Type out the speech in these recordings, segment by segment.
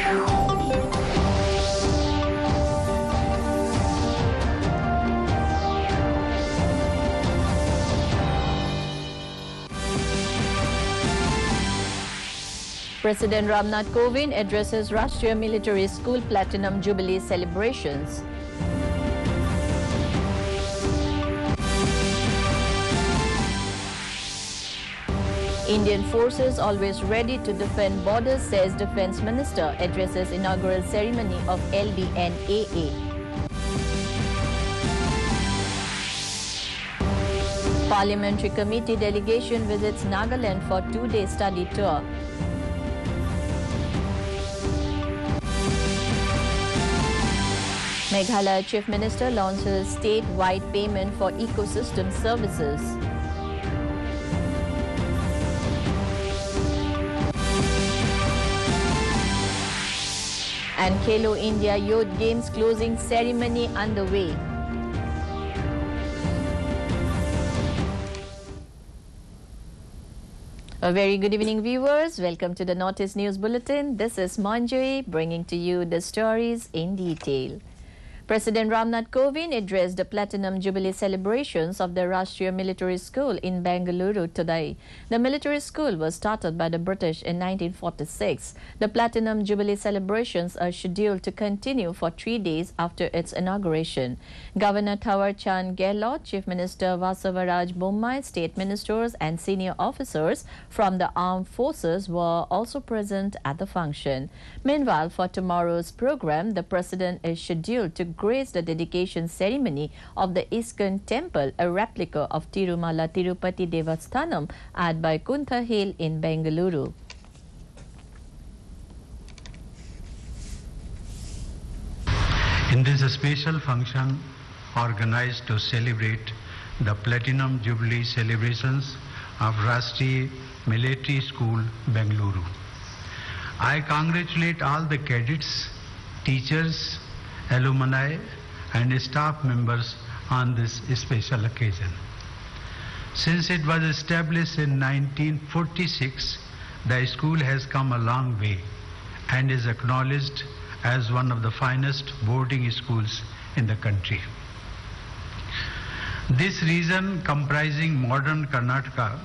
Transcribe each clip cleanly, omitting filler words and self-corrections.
President Ramnath Kovind addresses Rashtriya Military School Platinum Jubilee celebrations. Indian forces always ready to defend borders, says Defence Minister, addresses inaugural ceremony of LBNAA. Parliamentary Committee delegation visits Nagaland for two-day study tour. Meghalaya Chief Minister launches state-wide payment for ecosystem services. And Khelo India Youth Games closing ceremony underway. A very good evening, viewers. Welcome to the Northeast News Bulletin. This is Manjari bringing to you the stories in detail. President Ramnath Kovind addressed the Platinum Jubilee celebrations of the Rashtriya Military School in Bengaluru today. The military school was started by the British in 1946. The Platinum Jubilee celebrations are scheduled to continue for 3 days after its inauguration. Governor Thawar Chand Gehlot, Chief Minister Vasavaraj Bommai, state ministers and senior officers from the armed forces were also present at the function. Meanwhile, for tomorrow's program, the President is scheduled to grace the dedication ceremony of the ISKCON temple, a replica of Tirumala Tirupati Devasthanam at Vaikuntha Hill in Bengaluru. In this special function organized to celebrate the Platinum Jubilee celebrations of Rashtriya Military School, Bengaluru, I congratulate all the cadets, teachers, alumni and staff members on this special occasion. Since it was established in 1946, the school has come a long way and is acknowledged as one of the finest boarding schools in the country. This region, comprising modern Karnataka,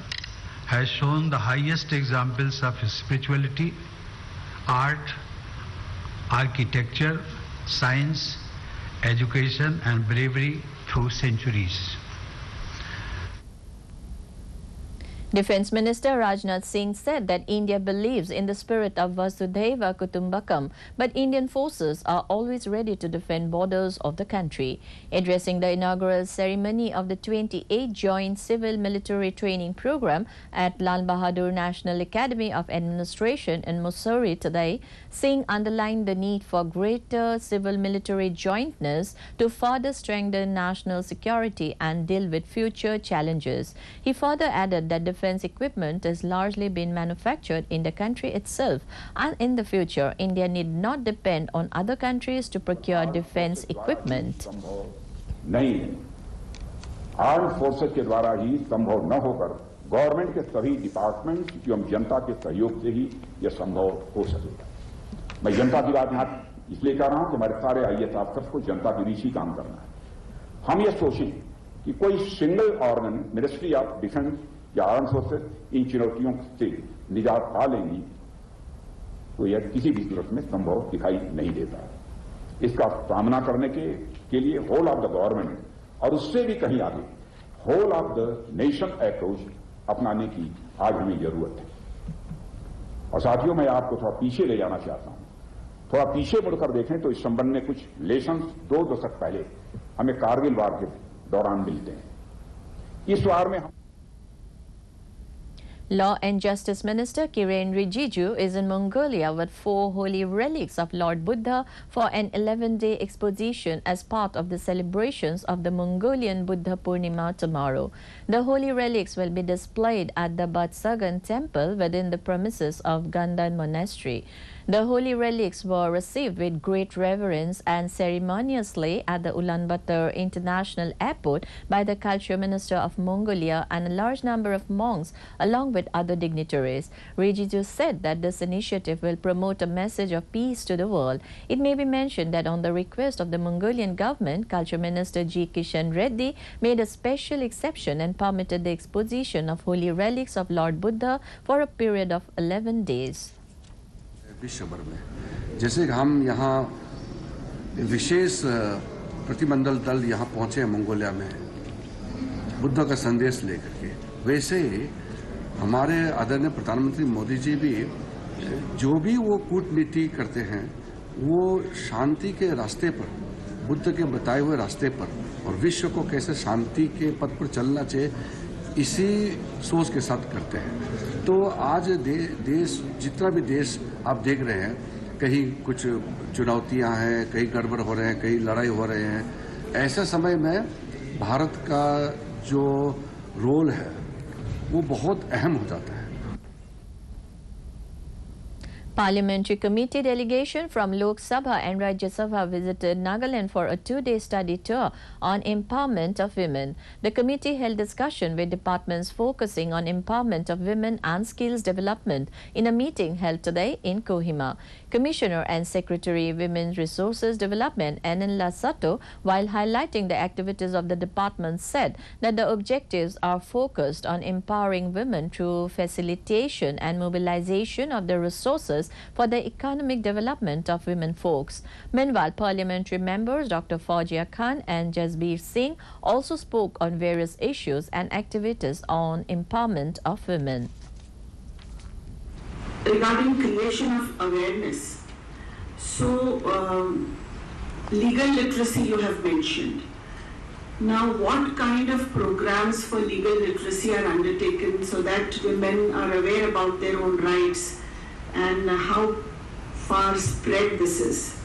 has shown the highest examples of spirituality, art, architecture, science, education and bravery through centuries. Defence Minister Rajnath Singh said that India believes in the spirit of Vasudhaiva Kutumbakam, but Indian forces are always ready to defend borders of the country. Addressing the inaugural ceremony of the 28th Joint Civil Military Training Program at Lal Bahadur National Academy of Administration in Mussoorie today, Singh underlined the need for greater civil-military jointness to further strengthen national security and deal with future challenges. He further added that defense equipment has largely been manufactured in the country itself, and in the future, India need not depend on other countries to procure defense equipment. नहीं है, armed forces के द्वारा ही संभव न होकर government के सभी department एवं जनता के सहयोग से ही यह संभव हो सकेगा। मैं जनता की बात यहाँ इसलिए कर रहा हूं कि हमारे सारे आईएएस अफसर्स को जनता के बीच ही काम करना है। हम ये सोचें कि कोई single organ ministry of defence या आर्म फोर्सेस इन चुनौतियों से निजात पा लेंगी तो यह किसी भी सूरत में संभव दिखाई नहीं देता है। इसका सामना करने के लिए होल ऑफ द गवर्नमेंट और उससे भी कहीं आगे whole of the nation approach अपनाने की आज हमें जरूरत है। और साथियों, मैं आपको थोड़ा पीछे ले जाना चाहता हूं। थोड़ा पीछे मुड़कर देखें तो इस संबंध में कुछ लेसन्स 2 दशक पहले हमें कारगिल वार के दौरान मिलते हैं। इस वार में हम Law and Justice Minister Kiren Rijiju is in Mongolia with 4 holy relics of Lord Buddha for an 11-day exposition as part of the celebrations of the Mongolian Buddha Purnima tomorrow. The holy relics will be displayed at the Batsagan temple within the premises of Gandan Monastery. The holy relics were received with great reverence and ceremoniously at the Ulaanbaatar International Airport by the Culture Minister of Mongolia and a large number of monks along with other dignitaries. Rijidu said that this initiative will promote a message of peace to the world. It may be mentioned that on the request of the Mongolian government, Culture Minister G. Kishan Reddy made a special exception and permitted the exposition of holy relics of Lord Buddha for a period of 11 days. विश्व भर में जैसे हम यहाँ विशेष प्रतिनिधिमंडल दल यहाँ पहुँचे हैं मंगोलिया में बुद्ध का संदेश लेकर के, वैसे ही हमारे आदरणीय प्रधानमंत्री मोदी जी भी जो भी वो कूटनीति करते हैं वो शांति के रास्ते पर, बुद्ध के बताए हुए रास्ते पर और विश्व को कैसे शांति के पथ पर चलना चाहिए इसी सोच के साथ करते हैं। तो आज देश जितना भी देश आप देख रहे हैं, कहीं कुछ चुनौतियां हैं, कहीं गड़बड़ हो रहे हैं, कहीं लड़ाई हो रहे हैं, ऐसे समय में भारत का जो रोल है वो बहुत अहम हो जाता है। Parliamentary Committee delegation from Lok Sabha and Rajya Sabha visited Nagaland for a 2-day study tour on empowerment of women. The committee held discussion with departments focusing on empowerment of women and skills development in a meeting held today in Kohima. Commissioner and Secretary Women's Resources Development Anila Sato, while highlighting the activities of the department, said that the objectives are focused on empowering women through facilitation and mobilization of the resources for the economic development of women folks. Meanwhile, parliamentary members Dr. Fauzia Khan and Jasbir Singh also spoke on various issues and activities on empowerment of women. Regarding creation of awareness, so legal literacy you have mentioned. Now, what kind of programs for legal literacy are undertaken so that women are aware about their own rights and how far spread this is?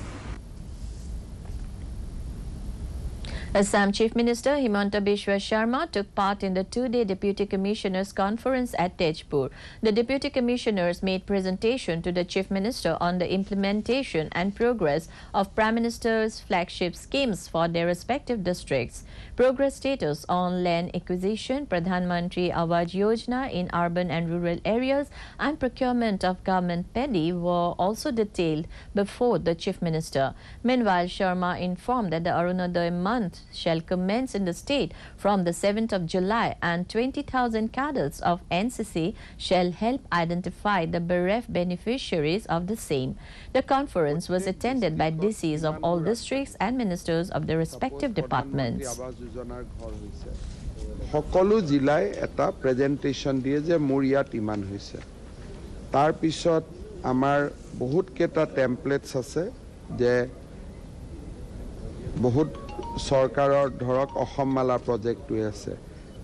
Assam Chief Minister Himanta Biswa Sharma took part in the 2-day Deputy Commissioners Conference at Tejpur. The Deputy Commissioners made presentation to the Chief Minister on the implementation and progress of Prime Minister's flagship schemes for their respective districts. Progress status on land acquisition, Pradhan Mantri Awas Yojana in urban and rural areas, and procurement of government paddy were also detailed before the Chief Minister. Meanwhile, Sharma informed that the Arunodaya month shall commence in the state from the 7th of July and 20,000 cadets of NCC shall help identify the bereft beneficiaries of the same. The conference was attended by DCs of all districts and ministers of the respective departments. সকলো জিলাই এটা presentation দিয়ে যে মোৰ ইয়াত ইমান হৈছে তাৰ পিছত আমাৰ বহুত কেটা টেমপ্লেটস আছে যে বহুত সরকাৰৰ ধৰক অসম মালা প্ৰজেক্ট আছে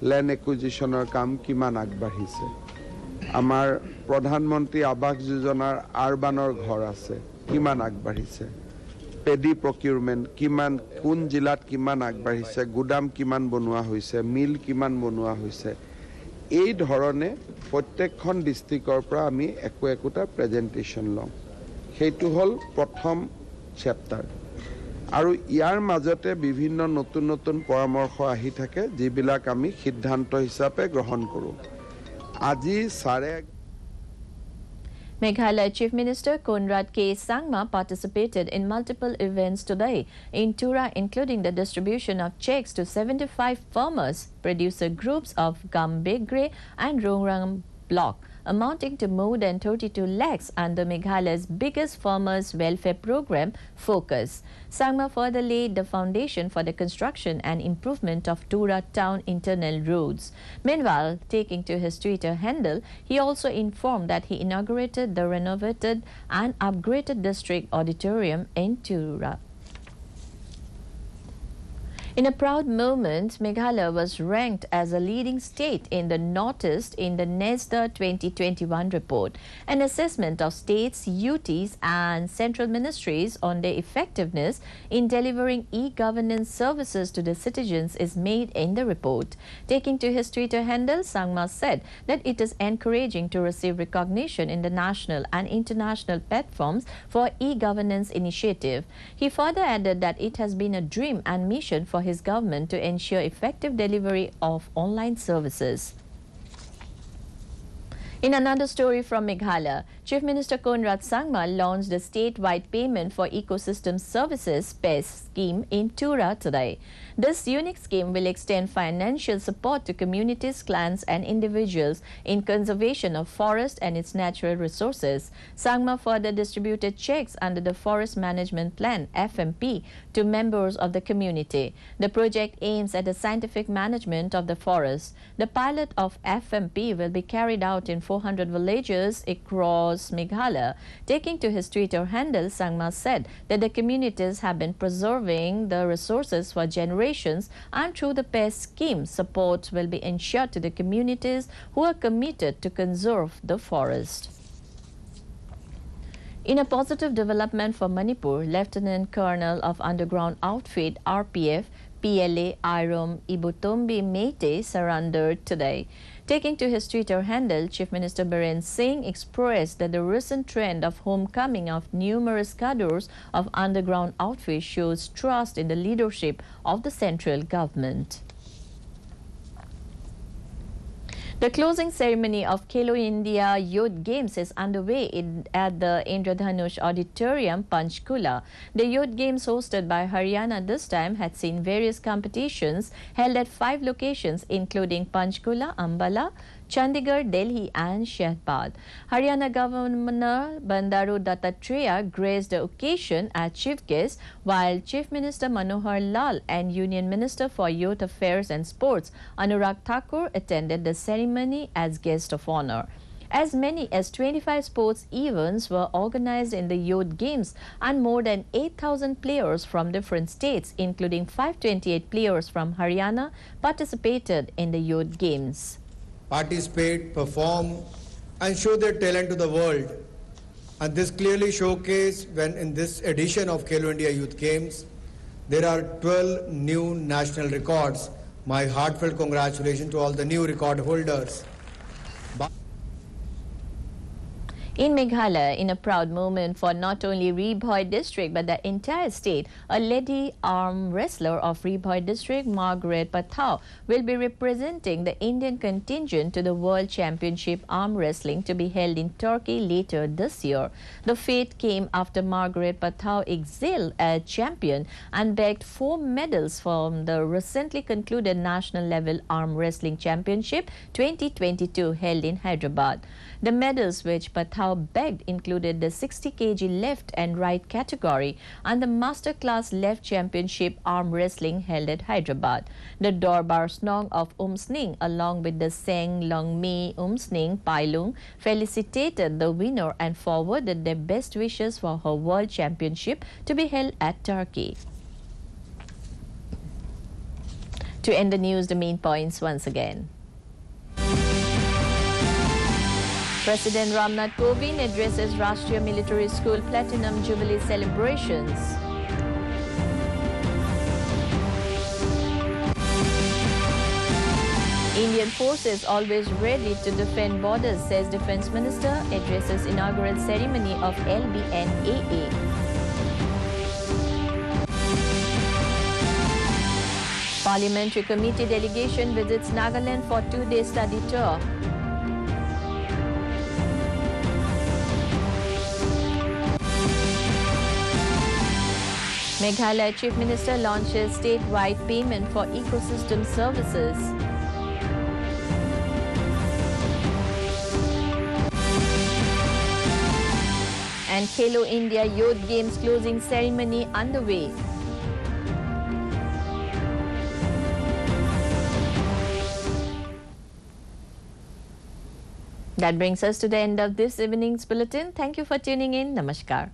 ল্যান্ড একুইজিশনৰ কাম কিমান আগবাঢ়িছে আমাৰ প্ৰধানমন্ত্ৰী আৱাস যোজনাৰ আৰবানৰ ঘৰ আছে কিমান আগবাঢ়িছে পেডি প্ৰকিউৰমেন্ট কিমান কোন জিলাত কিমান আগবাঢ়িছে গুদাম কিমান বনোৱা হৈছে মিল কিমান বনোৱা হৈছে এই ধৰণে প্ৰত্যেকখন ডিস্ট্ৰিক্টৰ পৰা আমি একোটা প্ৰেজেন্টেশন লম সেইটো হল প্ৰথম চ্যাপ্টাৰ আৰু ইয়াৰ মাজতে বিভিন্ন নতুন নতুন পৰামৰ্শ আহি থাকে যিবিলাক আমি সিদ্ধান্ত হিচাপে গ্ৰহণ কৰো আজি Meghalaya Chief Minister Conrad K. Sangma participated in multiple events today in Tura, including the distribution of checks to 75 farmers, producer groups of Gambegre and Rongrang block, amounting to more than 32 lakhs under Meghalaya's biggest farmers' welfare program, Focus. Sangma further laid the foundation for the construction and improvement of Tura town internal roads. Meanwhile, taking to his Twitter handle, he also informed that he inaugurated the renovated and upgraded district auditorium in Tura. In a proud moment, Meghalaya was ranked as a leading state in the Northeast in the NESDA 2021 report. An assessment of states, UTs and central ministries on their effectiveness in delivering e-governance services to the citizens is made in the report. Taking to his Twitter handle, Sangma said that it is encouraging to receive recognition in the national and international platforms for e-governance initiative. He further added that it has been a dream and mission for his government to ensure effective delivery of online services. In another story from Meghalaya, Chief Minister Conrad Sangma launched the statewide Payment for Ecosystem Services PES scheme in Tura today. This unique scheme will extend financial support to communities, clans and individuals in conservation of forest and its natural resources. Sangma further distributed checks under the Forest Management Plan (FMP) to members of the community. The project aims at the scientific management of the forest. The pilot of FMP will be carried out in 400 villages across Meghalaya. Taking to his Twitter handle, Sangma said that the communities have been preserving the resources for generations, and through the PES scheme, support will be ensured to the communities who are committed to conserve the forest. In a positive development for Manipur, Lieutenant Colonel of Underground Outfit RPF PLA Irom Ibutombi Meite surrendered today. Taking to his Twitter handle, Chief Minister Biren Singh expressed that the recent trend of homecoming of numerous cadres of underground outfit shows trust in the leadership of the central government. The closing ceremony of Khelo India Youth Games is underway at the Indradhanush Auditorium, Panchkula. The Youth Games hosted by Haryana this time had seen various competitions held at 5 locations including Panchkula, Ambala, Chandigarh, Delhi and Shahbad. Haryana Governor Bandaru Dattatreya graced the occasion as chief guest, while Chief Minister Manohar Lal and Union Minister for Youth Affairs and Sports Anurag Thakur attended the ceremony as guest of honor. As many as 25 sports events were organized in the Youth Games, and more than 8,000 players from different states, including 528 players from Haryana, participated in the Youth Games. Participate, perform and show their talent to the world. And this clearly showcased when in this edition of Khelo India Youth Games, there are 12 new national records. My heartfelt congratulations to all the new record holders. In Meghalaya, in a proud moment for not only Ri-Bhoi district but the entire state, a lady arm wrestler of Ri-Bhoi district, Margaret Pathau, will be representing the Indian contingent to the World Championship Arm Wrestling to be held in Turkey later this year. The feat came after Margaret Pathau excelled as champion and bagged 4 medals from the recently concluded National Level Arm Wrestling Championship 2022 held in Hyderabad. The medals which Pathau bagged included the 60 kg left and right category and the Master Class Left Championship Arm Wrestling held at Hyderabad. The Dorbar Snong of Umsning along with the Seng Long Mi Umsning Pailung felicitated the winner and forwarded their best wishes for her World Championship to be held at Turkey. To end the news, the main points once again. President Ramnath Kovind addresses Rashtriya Military School Platinum Jubilee celebrations. Indian forces always ready to defend borders, says Defence Minister, addresses inaugural ceremony of LBNAA. Parliamentary Committee delegation visits Nagaland for 2-day study tour. Meghalaya Chief Minister launches statewide payment for ecosystem services. And Khelo India Youth Games closing ceremony underway. That brings us to the end of this evening's bulletin. Thank you for tuning in. Namaskar.